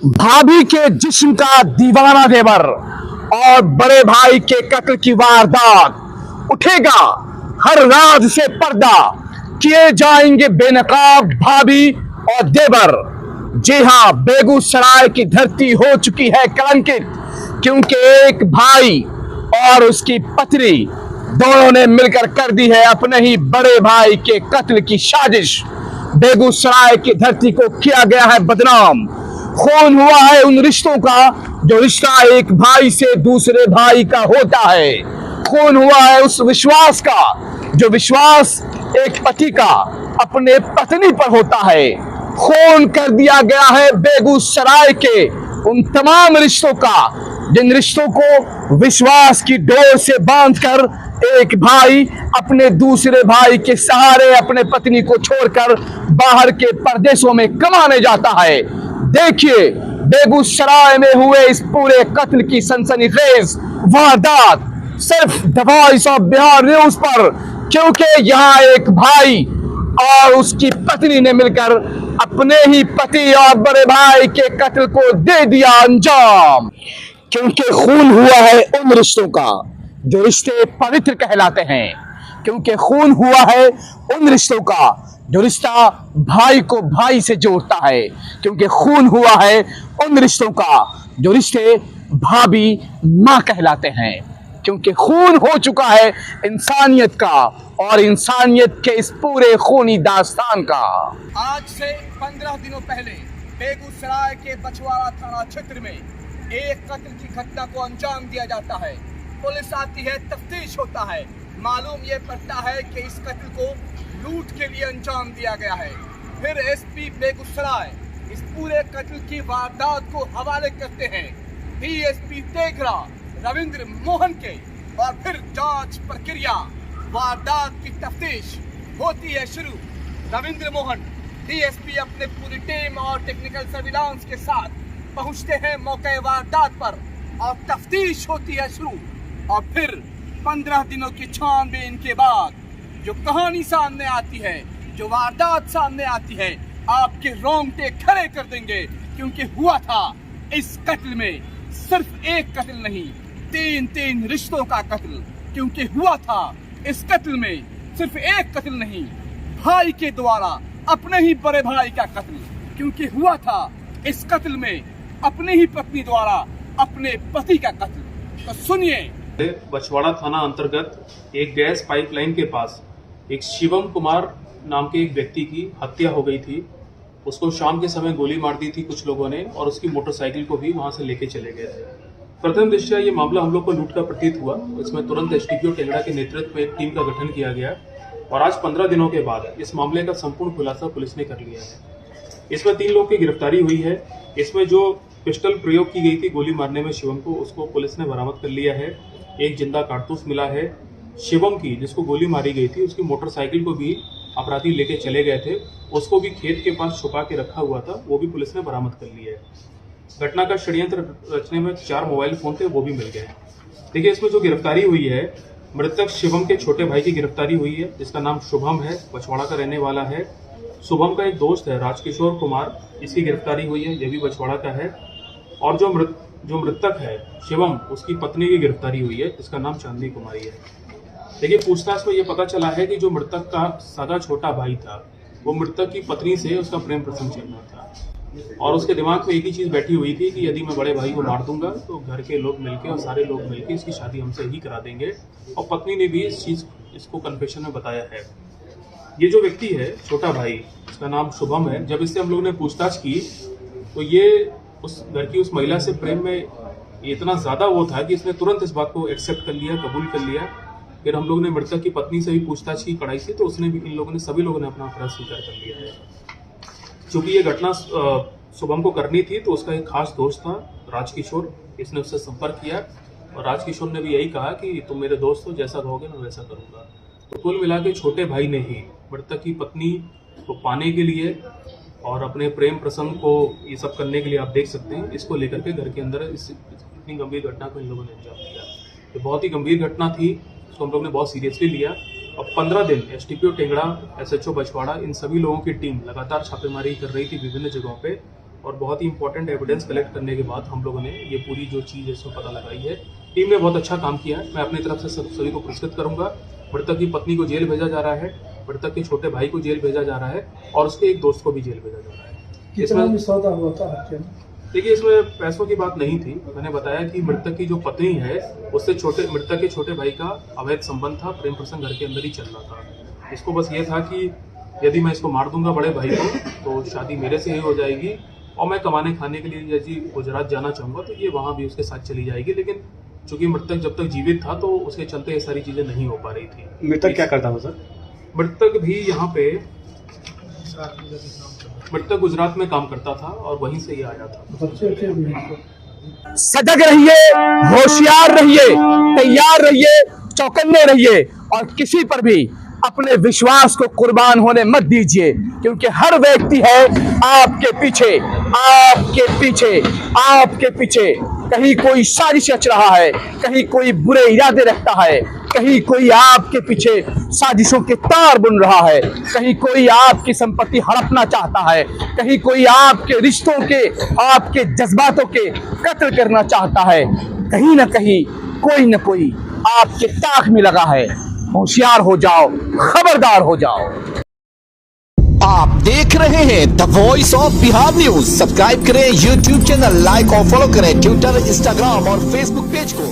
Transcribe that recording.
भाभी के जिस्म का दीवाना देवर और बड़े भाई के कत्ल की वारदात, उठेगा हर राज से पर्दा, किए जाएंगे बेनकाब भाभी और देवर। जी हां, बेगूसराय की धरती हो चुकी है कलंकित, क्योंकि एक भाई और उसकी पत्नी दोनों ने मिलकर कर दी है अपने ही बड़े भाई के कत्ल की साजिश। बेगूसराय की धरती को किया गया है बदनाम। खून हुआ है उन रिश्तों का जो रिश्ता एक भाई से दूसरे भाई का होता है। खून हुआ है उस विश्वास का जो विश्वास एक पति का अपने पत्नी पर होता है। खून कर दिया गया है बेगूसराय के उन तमाम रिश्तों का जिन रिश्तों को विश्वास की डोर से बांधकर एक भाई अपने दूसरे भाई के सहारे अपने पत्नी को छोड़कर बाहर के परदेशों में कमाने जाता है। देखिए बेगूसराय में हुए इस पूरे कत्ल की सनसनीखेज वारदात सिर्फ the voice of Bihar news पर, क्योंकि यहाँ एक भाई और उसकी पत्नी ने मिलकर अपने ही पति और बड़े भाई के कत्ल को दे दिया अंजाम। क्योंकि खून हुआ है उन रिश्तों का जो रिश्ते पवित्र कहलाते हैं। क्योंकि खून हुआ है उन रिश्तों का जो रिश्ता भाई को भाई से जोड़ता है। क्योंकि खून हुआ है उन रिश्तों का जो रिश्ते भाभी माँ कहलाते हैं। क्योंकि खून हो चुका है इंसानियत का और इंसानियत के इस पूरे खूनी दास्तान का। आज से 15 दिनों पहले बेगूसराय के बछवाड़ा थाना क्षेत्र में एक कत्ल की घटना को अंजाम दिया जाता है। पुलिस आती है, तफ्तीश होता है, मालूम ये पड़ता है कि इस कत्ल को लूट के लिए अंजाम दिया गया है। फिर एसपी बेगूसराय इस पूरे कत्ल की वारदात को हवाले करते हैं डीएसपी तेघड़ा रविंद्र मोहन के, और फिर जांच प्रक्रिया वारदात की तफ्तीश होती है शुरू। रविंद्र मोहन डीएसपी अपने पूरी टीम और टेक्निकल सर्विलांस के साथ पहुंचते हैं मौके वारदात पर और तफ्तीश होती है शुरू। और फिर 15 दिनों की छानबीन के बाद जो कहानी सामने आती है, जो वारदात सामने आती है, आपके रोंगटे खड़े कर देंगे। क्योंकि हुआ था इस कत्ल में सिर्फ एक कत्ल नहीं, तीन रिश्तों का कत्ल। क्योंकि हुआ था इस कत्ल में सिर्फ एक कत्ल नहीं, भाई के द्वारा अपने ही बड़े भाई का कत्ल। क्योंकि हुआ था इस कत्ल में अपनी ही पत्नी द्वारा अपने पति का कत्ल। तो सुनिए। बछवाड़ा थाना अंतर्गत एक गैस पाइपलाइन के पास एक शिवम कुमार नाम के एक व्यक्ति की हत्या हो गई थी। उसको शाम के समय गोली मार दी थी कुछ लोगों ने और उसकी मोटरसाइकिल को भी वहां से लेके चले गए थे। प्रथम दृष्टया ये मामला हम लोग को लूट का प्रतीत हुआ। इसमें तुरंत एसडीपीओ टेंगड़ा के नेतृत्व में एक टीम का गठन किया गया और आज 15 दिनों के बाद इस मामले का संपूर्ण खुलासा पुलिस ने कर लिया है। इसमें 3 लोग की गिरफ्तारी हुई है। इसमें जो पिस्टल प्रयोग की गई थी गोली मारने में शिवम को, उसको पुलिस ने बरामद कर लिया है। एक जिंदा कारतूस मिला है। शिवम की जिसको गोली मारी गई थी उसकी मोटरसाइकिल को भी अपराधी लेके चले गए थे, उसको भी खेत के पास छुपा के रखा हुआ था, वो भी पुलिस ने बरामद कर लिया है। घटना का षड्यंत्र रचने में 4 मोबाइल फोन थे, वो भी मिल गए। देखिए इसमें जो गिरफ्तारी हुई है, मृतक शिवम के छोटे भाई की गिरफ्तारी हुई है जिसका नाम शुभम है, बछवाड़ा का रहने वाला है। शुभम का एक दोस्त है राजकिशोर कुमार, इसकी गिरफ्तारी हुई है, यह भी बछवाड़ा का है। और जो मृतक है शिवम, उसकी पत्नी की गिरफ्तारी हुई है जिसका नाम चांदनी कुमारी है। देखिए पूछताछ में ये पता चला है कि जो मृतक का सगा छोटा भाई था वो मृतक की पत्नी से उसका प्रेम प्रसंग चल रहा था और उसके दिमाग में एक ही चीज बैठी हुई थी कि यदि मैं बड़े भाई को मार दूंगा तो घर के लोग मिलके और सारे लोग मिलके इसकी शादी हमसे ही करा देंगे। और पत्नी ने भी इसको कन्फेशन में बताया है। ये जो व्यक्ति है छोटा भाई, इसका नाम शुभम है, जब इससे हम लोग ने पूछताछ की तो ये उस घर की उस महिला से प्रेम में इतना ज्यादा वो था कि इसने तुरंत इस बात को एक्सेप्ट कर लिया, कबूल कर लिया। फिर हम लोग ने मृतक की पत्नी से भी पूछताछ की कड़ाई से, तो उसने भी, इन लोगों ने, सभी लोगों ने अपना अपराध स्वीकार कर लिया है। चूंकि ये घटना शुभम को करनी थी तो उसका एक खास दोस्त था राजकिशोर, इसने उससे संपर्क किया और राजकिशोर ने भी यही कहा कि तुम मेरे दोस्त हो, जैसा कहोगे मैं वैसा करूंगा। तो कुल मिला के छोटे भाई ने ही मृतक की पत्नी को पाने के लिए और अपने प्रेम प्रसंग को ये सब करने के लिए, आप देख सकते हैं, इसको लेकर के घर के अंदर इतनी गंभीर घटना को इन लोगों ने अंजाम दिया। तो बहुत ही गंभीर घटना थी, इसको हम लोग ने बहुत सीरियसली लिया। और 15 दिन एसडीपीओ टेंगड़ा, एसएचओ बछवाड़ा, इन सभी लोगों की टीम लगातार छापेमारी कर रही थी विभिन्न जगहों पे और बहुत ही इंपॉर्टेंट एविडेंस कलेक्ट करने के बाद हम लोगों ने ये पूरी जो चीज़ है इसमें पता लगाई है। टीम ने बहुत अच्छा काम किया है, मैं अपनी तरफ से सभी को पुरस्कृत करूंगा। मृतक की पत्नी को जेल भेजा जा रहा है, मृतक के छोटे भाई को जेल भेजा जा रहा है और उसके एक दोस्त को भी जेल भेजा जा रहा है। कितना में सौदा हुआ था हत्या में? देखिए, इसमें पैसों की बात नहीं थी। मैंने बताया कि मृतक की जो पत्नी है उससे मृतक के छोटे भाई का अवैध संबंध था, प्रेम प्रसंग घर के अंदर ही चल रहा था। इसको बस ये था कि यदि मैं इसको मार दूंगा बड़े भाई को तो शादी मेरे से ही हो जाएगी और मैं कमाने खाने के लिए यदि गुजरात जाना चाहूँगा तो ये वहाँ भी उसके साथ चली जाएगी। लेकिन चूंकि मृतक जब तक जीवित था तो उसके चलते ये सारी चीज़ें नहीं हो पा रही थी। मृतक क्या करता था सर? मृतक भी यहाँ पे मृतक गुजरात में काम करता था और वहीं से ही आया था। बच्चे भी हैं। सजग रहिए, होशियार रहिए, तैयार रहिए, चौकन्ने रहिए और किसी पर भी अपने विश्वास को कुर्बान होने मत दीजिए, क्योंकि हर व्यक्ति है आपके पीछे, आपके पीछे, आपके पीछे। कहीं कोई साजिश रच रहा है, कहीं कोई बुरे इरादे रखता है, कहीं कोई आपके पीछे साजिशों के तार बुन रहा है, कहीं कोई आपकी संपत्ति हड़पना चाहता है, कहीं कोई आपके रिश्तों के, आपके जज्बातों के कत्ल करना चाहता है। कहीं ना कहीं कोई ना कोई आपके ताक में लगा है। होशियार हो जाओ, खबरदार हो जाओ। आप देख रहे हैं the voice of Bihar news. Subscribe करें यूट्यूब चैनल, लाइक और फॉलो करें ट्विटर, इंस्टाग्राम और फेसबुक पेज को।